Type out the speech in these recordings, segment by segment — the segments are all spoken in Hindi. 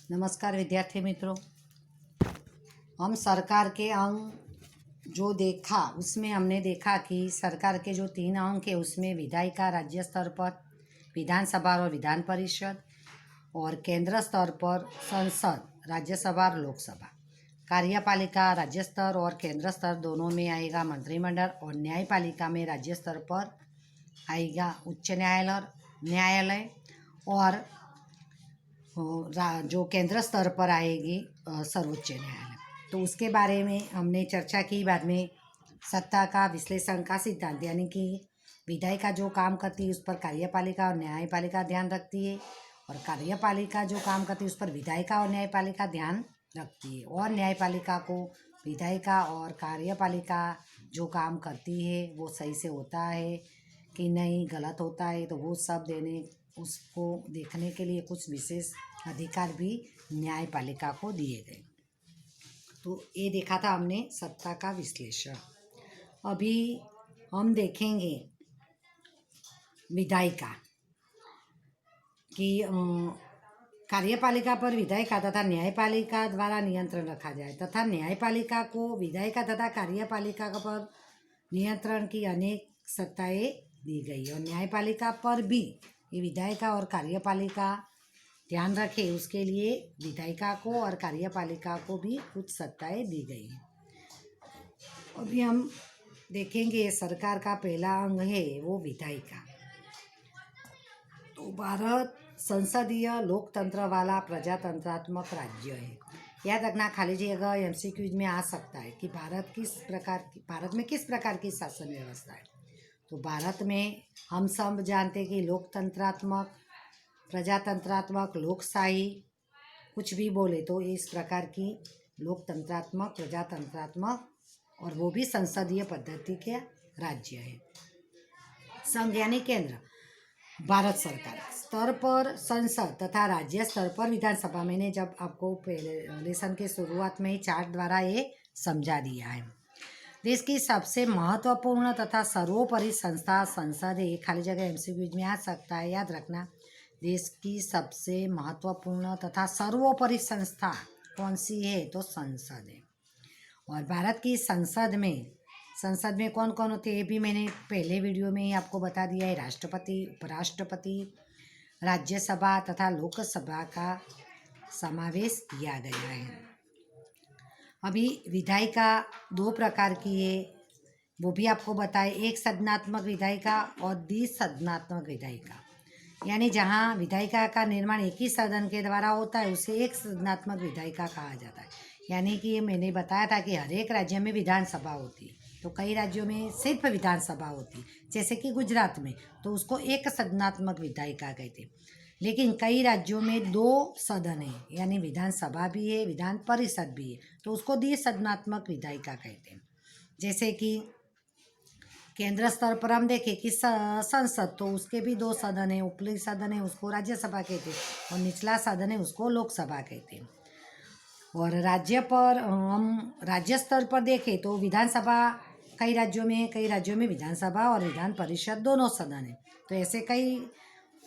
नमस्कार विद्यार्थी मित्रों। हम सरकार के अंग जो देखा उसमें हमने देखा कि सरकार के जो 3 अंग है उसमें विधायिका राज्य स्तर पर, विधानसभा और विधान परिषद, और केंद्र स्तर पर संसद, राज्यसभा और लोकसभा। कार्यपालिका राज्य स्तर और केंद्र स्तर दोनों में आएगा मंत्रिमंडल, और न्यायपालिका में राज्य स्तर पर आएगा उच्च न्यायालय और जो केंद्र स्तर पर आएगी सर्वोच्च न्यायालय। तो उसके बारे में हमने चर्चा की। बाद में सत्ता का विश्लेषण का सिद्धांत, यानी कि विधायिका जो काम करती है उस पर कार्यपालिका और न्यायपालिका ध्यान रखती है, और कार्यपालिका जो काम करती है उस पर विधायिका और न्यायपालिका ध्यान रखती है, और न्यायपालिका को विधायिका और कार्यपालिका जो काम करती है वो सही से होता है कि नहीं, गलत होता है, तो वो सब उसको देखने के लिए कुछ विशेष अधिकार भी न्यायपालिका को दिए गए। तो ये देखा था हमने सत्ता का विश्लेषण। अभी हम देखेंगे विधायिका कि कार्यपालिका पर विधायिका तथा न्यायपालिका द्वारा नियंत्रण रखा जाए, तथा न्यायपालिका को विधायिका तथा कार्यपालिका पर नियंत्रण की अनेक सत्ताएं दी गई, और न्यायपालिका पर भी ये विधायिका और कार्यपालिका ध्यान रखे उसके लिए विधायिका को और कार्यपालिका को भी कुछ सत्ताएं दी गई हैं। अभी हम देखेंगे सरकार का पहला अंग है वो विधायिका। तो भारत संसदीय लोकतंत्र वाला प्रजातंत्रात्मक राज्य है। याद रखना, खाली जगह एमसीक्यूज में आ सकता है कि भारत में किस प्रकार की शासन व्यवस्था है। तो भारत में हम सब जानते हैं कि लोकतंत्रात्मक, प्रजातंत्रात्मक, लोकशाही, कुछ भी बोले तो इस प्रकार की लोकतंत्रात्मक, प्रजातंत्रात्मक और वो भी संसदीय पद्धति के राज्य है। संघ यानी केंद्र, भारत सरकार स्तर पर संसद तथा राज्य स्तर पर विधानसभा। मैंने जब आपको पहले लेसन के शुरुआत में ही चार्ट द्वारा ये समझा दिया है। देश की सबसे महत्वपूर्ण तथा सर्वोपरि संस्था संसद है। खाली जगह एमसीक्यूज में आ सकता है, याद रखना। देश की सबसे महत्वपूर्ण तथा सर्वोपरि संस्था कौन सी है? तो संसद है। और भारत की संसद में कौन कौन होते हैं ये भी मैंने पहले वीडियो में ही आपको बता दिया है। राष्ट्रपति, उपराष्ट्रपति, राज्यसभा तथा लोकसभा का समावेश किया गया है। अभी विधायिका 2 प्रकार की है, वो भी आपको बताए। एक सदनात्मक विधायिका और द्विसदनात्मक विधायिका, यानी जहाँ विधायिका का निर्माण एक ही सदन के द्वारा होता है उसे एक सदनात्मक विधायिका कहा जाता है। यानी कि ये मैंने बताया था कि हर एक राज्य में विधानसभा होती है, तो कई राज्यों में सिर्फ विधानसभा होती, जैसे कि गुजरात में, तो उसको एक सदनात्मक विधायिका कहते हैं। लेकिन कई राज्यों में 2 सदन है, यानी विधानसभा भी है, विधान परिषद भी है, तो उसको द्विसदनात्मक विधायिका कहते हैं। जैसे कि केंद्र स्तर पर हम देखें कि संसद, तो उसके भी 2 सदन है। ऊपरी सदन है उसको राज्यसभा कहते हैं, और निचला सदन है उसको लोकसभा कहते हैं। और हम राज्य स्तर पर देखें तो विधानसभा कई राज्यों में विधानसभा और विधान परिषद दोनों सदन है। तो ऐसे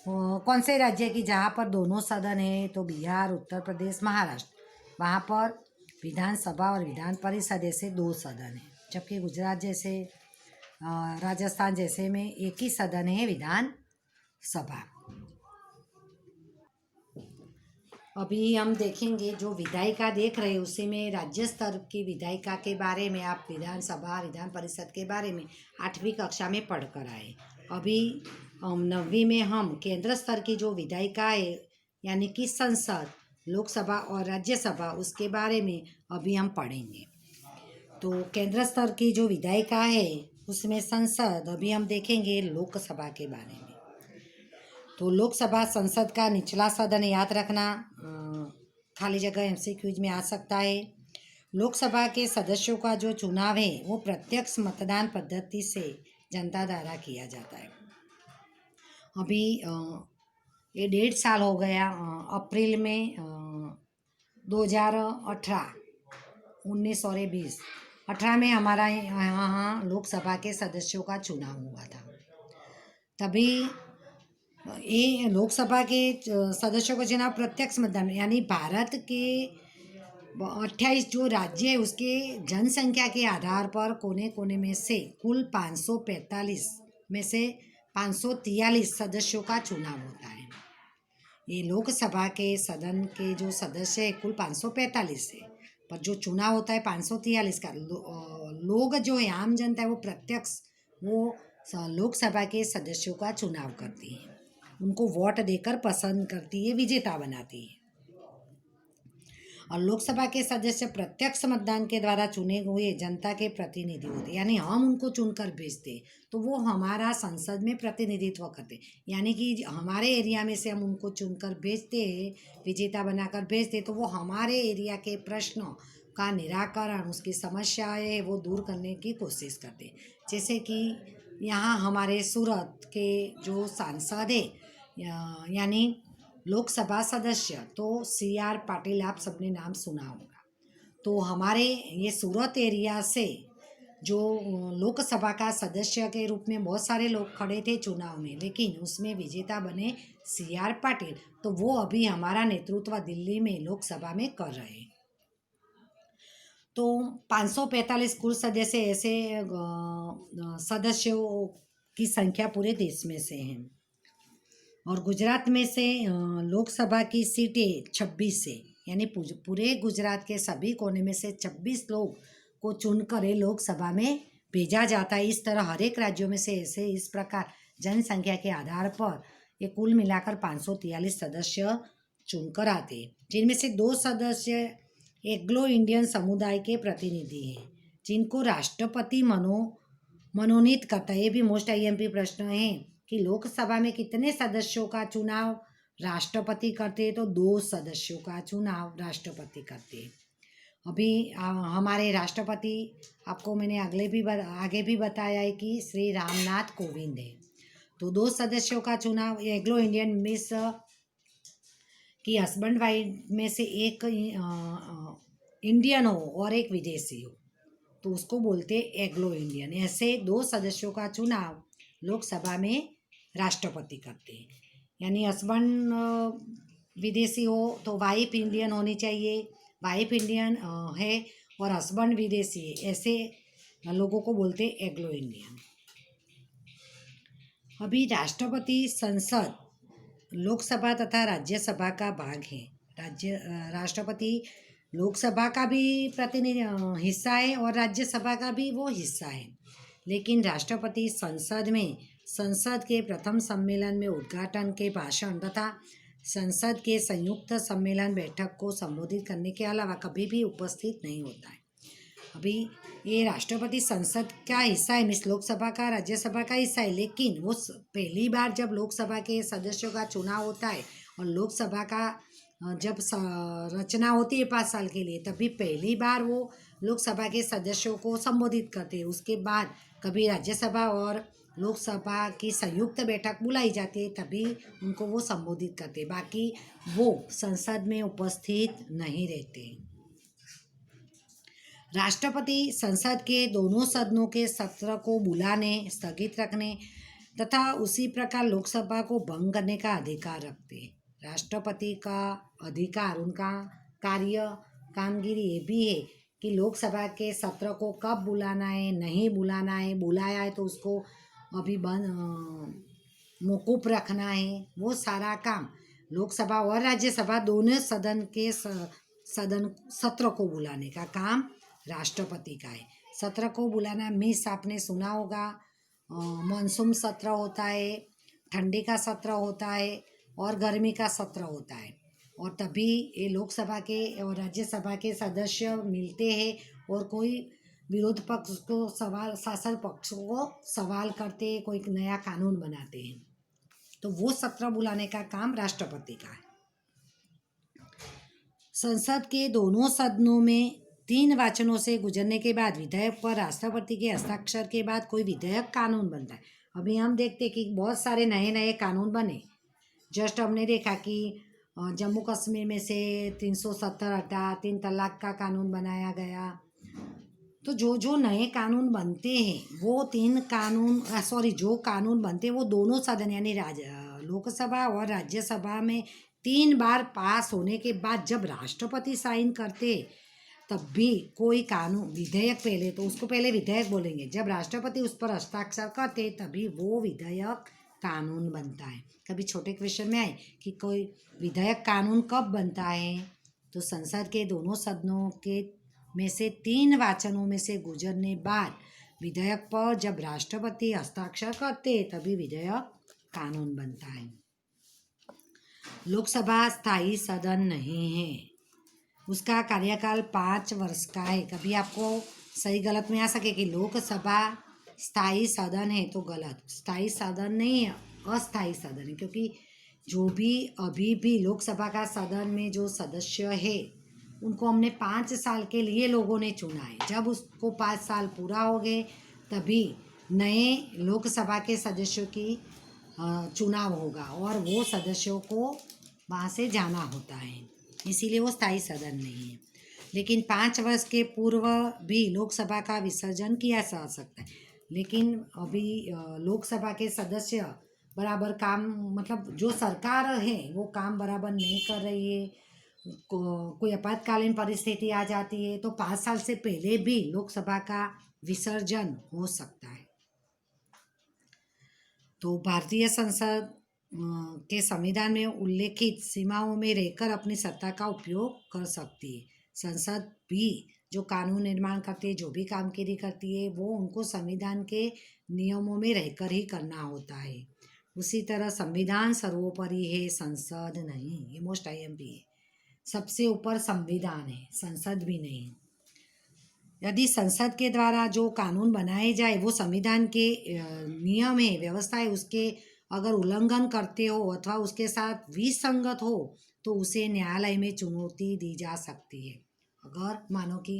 कौन से राज्य की जहाँ पर दोनों सदन है? तो बिहार, उत्तर प्रदेश, महाराष्ट्र, वहाँ पर विधानसभा और विधान परिषद ऐसे 2 सदन है। जबकि गुजरात जैसे, राजस्थान जैसे में एक ही सदन है, विधान सभा। अभी हम देखेंगे जो विधायिका देख रहे हैं उसी में राज्य स्तर की विधायिका के बारे में आप विधानसभा, विधान परिषद के बारे में 8वीं कक्षा में पढ़कर आए। अभी 9वीं में हम केंद्र स्तर की जो विधायिका है, यानी कि संसद, लोकसभा और राज्यसभा, उसके बारे में अभी हम पढ़ेंगे। तो केंद्र स्तर की जो विधायिका है उसमें संसद, अभी हम देखेंगे लोकसभा के बारे में। तो लोकसभा संसद का निचला सदन, याद रखना, खाली जगह एमसीक्यूज में आ सकता है। लोकसभा के सदस्यों का जो चुनाव है वो प्रत्यक्ष मतदान पद्धति से जनता द्वारा किया जाता है। अभी ये 1.5 साल हो गया, अप्रैल में 2018, 19 और 20, 18 में हमारा यहाँ लोकसभा के सदस्यों का चुनाव हुआ था। तभी ये लोकसभा के सदस्यों का चुनाव प्रत्यक्ष मतदान यानी भारत के 28 जो राज्य है उसके जनसंख्या के आधार पर कोने कोने में से कुल 545 में से 543 सदस्यों का चुनाव होता है। ये लोकसभा के सदन के जो सदस्य है कुल 545 है, पर जो चुनाव होता है 543 का। लोग जो है आम जनता है वो प्रत्यक्ष वो लोकसभा के सदस्यों का चुनाव करती है, उनको वोट देकर पसंद करती है, विजेता बनाती है। और लोकसभा के सदस्य प्रत्यक्ष मतदान के द्वारा चुने हुए जनता के प्रतिनिधि होते, यानी हम उनको चुनकर भेजते तो वो हमारा संसद में प्रतिनिधित्व करते, यानी कि हमारे एरिया में से हम उनको चुनकर भेजते, विजेता बनाकर भेजते, तो वो हमारे एरिया के प्रश्नों का निराकरण, उसकी समस्याएं वो दूर करने की कोशिश करते। जैसे कि यहाँ हमारे सूरत के जो सांसद है यानी लोकसभा सदस्य तो CR पाटिल, आप सबने नाम सुना होगा। तो हमारे ये सूरत एरिया से जो लोकसभा का सदस्य के रूप में बहुत सारे लोग खड़े थे चुनाव में, लेकिन उसमें विजेता बने CR पाटिल। तो वो अभी हमारा नेतृत्व दिल्ली में लोकसभा में कर रहे हैं। तो 545 कुल सदस्य ऐसे सदस्यों की संख्या पूरे देश में से हैं। और गुजरात में से लोकसभा की सीटें 26 है, यानी पूरे गुजरात के सभी कोने में से 26 लोग को चुनकर लोकसभा में भेजा जाता है। इस तरह हर एक राज्यों में से ऐसे इस प्रकार जनसंख्या के आधार पर ये कुल मिलाकर 543 सदस्य चुनकर आते हैं, जिनमें से 2 सदस्य एग्लो इंडियन समुदाय के प्रतिनिधि हैं, जिनको राष्ट्रपति मनोनीत करता है। ये भी मोस्ट IMP प्रश्न है कि लोकसभा में कितने सदस्यों का चुनाव राष्ट्रपति करते हैं, तो 2 सदस्यों का चुनाव राष्ट्रपति करते हैं। अभी हमारे राष्ट्रपति आपको मैंने आगे भी बताया है कि श्री रामनाथ कोविंद है। तो 2 सदस्यों का चुनाव एग्लो इंडियन मिस कि हस्बैंड वाइफ में से एक इंडियन हो और एक विदेशी हो तो उसको बोलते एग्लो इंडियन। ऐसे 2 सदस्यों का चुनाव लोकसभा में राष्ट्रपति करते हैं, यानी हस्बैंड विदेशी हो तो वाइफ इंडियन होनी चाहिए, वाइफ इंडियन है और हस्बैंड विदेशी है, ऐसे लोगों को बोलते एग्लो इंडियन। अभी राष्ट्रपति संसद लोकसभा तथा राज्यसभा का भाग है। राष्ट्रपति लोकसभा का भी प्रतिनिधि हिस्सा है और राज्यसभा का भी वो हिस्सा है, लेकिन राष्ट्रपति संसद के प्रथम सम्मेलन में उद्घाटन के भाषण तथा संसद के संयुक्त सम्मेलन बैठक को संबोधित करने के अलावा कभी भी उपस्थित नहीं होता है। अभी ये राष्ट्रपति संसद का हिस्सा है, मिस लोकसभा का राज्यसभा का हिस्सा है, लेकिन वो पहली बार जब लोकसभा के सदस्यों का चुनाव होता है और लोकसभा का जब रचना होती है 5 साल के लिए, तभी पहली बार वो लोकसभा के सदस्यों को संबोधित करते हैं। उसके बाद कभी राज्यसभा और लोकसभा की संयुक्त बैठक बुलाई जाती है, तभी उनको वो संबोधित करते हैं, बाकी वो संसद में उपस्थित नहीं रहते। राष्ट्रपति संसद के दोनों सदनों के सत्र को बुलाने, स्थगित रखने तथा उसी प्रकार लोकसभा को भंग करने का अधिकार रखते हैं। राष्ट्रपति का अधिकार, उनका कामगिरी ये भी है कि लोकसभा के सत्र को कब बुलाना है, नहीं बुलाना है, बुलाया है तो उसको अभी मौकूफ रखना है, वो सारा काम लोकसभा और राज्यसभा दोनों सदन के सत्र को बुलाने का काम राष्ट्रपति का है। सत्र को बुलाना मिस आपने सुना होगा, मानसून सत्र होता है, ठंडी का सत्र होता है और गर्मी का सत्र होता है, और तभी ये लोकसभा के और राज्यसभा के सदस्य मिलते हैं और कोई विरोध पक्ष को शासन पक्ष को सवाल करते हैं, कोई नया कानून बनाते हैं, तो वो सत्र बुलाने का काम राष्ट्रपति का है। संसद के दोनों सदनों में 3 वाचनों से गुजरने के बाद विधेयक पर राष्ट्रपति के हस्ताक्षर के बाद कोई विधेयक कानून बनता है। अभी हम देखते कि बहुत सारे नए नए कानून बने। जस्ट हमने देखा कि जम्मू कश्मीर में से 370 हटा 3 तलाक का कानून बनाया गया। तो जो नए कानून बनते हैं वो जो कानून बनते हैं वो दोनों सदन यानी लोकसभा और राज्यसभा में 3 बार पास होने के बाद जब राष्ट्रपति साइन करते तब भी कोई कानून विधेयक, पहले तो उसको पहले विधेयक बोलेंगे, जब राष्ट्रपति उस पर हस्ताक्षर करते तभी वो विधेयक कानून बनता है। कभी छोटे क्वेश्चन में आए कि कोई विधेयक कानून कब बनता है, तो संसद के दोनों सदनों के में से 3 वाचनों में से गुजरने बाद विधेयक पर जब राष्ट्रपति हस्ताक्षर करते तभी विधेयक कानून बनता है। लोकसभा स्थायी सदन नहीं है, उसका कार्यकाल 5 वर्ष का है। कभी आपको सही गलत में आ सके कि लोकसभा स्थायी सदन है तो गलत, स्थायी सदन नहीं है, अस्थायी सदन है, क्योंकि जो भी अभी भी लोकसभा का सदन में जो सदस्य है उनको हमने 5 साल के लिए लोगों ने चुना है। जब उसको 5 साल पूरा हो गए तभी नए लोकसभा के सदस्यों की चुनाव होगा और वो सदस्यों को वहाँ से जाना होता है, इसीलिए वो स्थायी सदन नहीं है। लेकिन 5 वर्ष के पूर्व भी लोकसभा का विसर्जन किया जा सकता है, लेकिन अभी लोकसभा के सदस्य बराबर काम, मतलब जो सरकार है वो काम बराबर नहीं कर रही है, कोई आपातकालीन परिस्थिति आ जाती है तो 5 साल से पहले भी लोकसभा का विसर्जन हो सकता है। तो भारतीय संसद के संविधान में उल्लेखित सीमाओं में रहकर अपनी सत्ता का उपयोग कर सकती है। संसद भी जो कानून निर्माण करती है, जो भी कामगिरी करती है, वो उनको संविधान के नियमों में रहकर ही करना होता है। उसी तरह संविधान सर्वोपरि है, संसद नहीं। ये मोस्ट IMP है, सबसे ऊपर संविधान है, संसद भी नहीं। यदि संसद के द्वारा जो कानून बनाए जाए वो संविधान के नियम है, व्यवस्था है, उसके अगर उल्लंघन करते हो अथवा उसके साथ विसंगत हो तो उसे न्यायालय में चुनौती दी जा सकती है। अगर मानो कि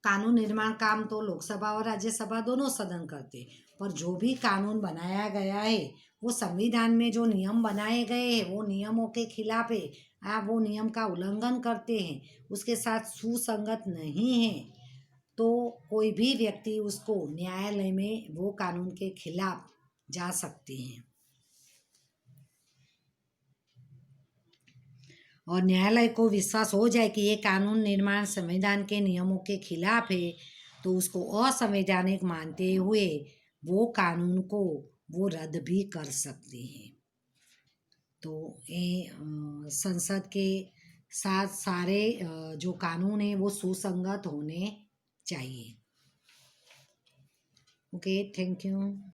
कानून निर्माण काम तो लोकसभा और राज्यसभा दोनों सदन करते, पर जो भी कानून बनाया गया है वो संविधान में जो नियम बनाए गए हैं वो नियमों के खिलाफ है, आप वो नियम का उल्लंघन करते हैं, उसके साथ सुसंगत नहीं है, तो कोई भी व्यक्ति उसको न्यायालय में वो कानून के खिलाफ जा सकते हैं और न्यायालय को विश्वास हो जाए कि ये कानून निर्माण संविधान के नियमों के खिलाफ है तो उसको असंवैधानिक मानते हुए वो कानून को वो रद्द भी कर सकते हैं। तो ये संसद के साथ सारे जो कानून हैं वो सुसंगत होने चाहिए। Okay, thank you.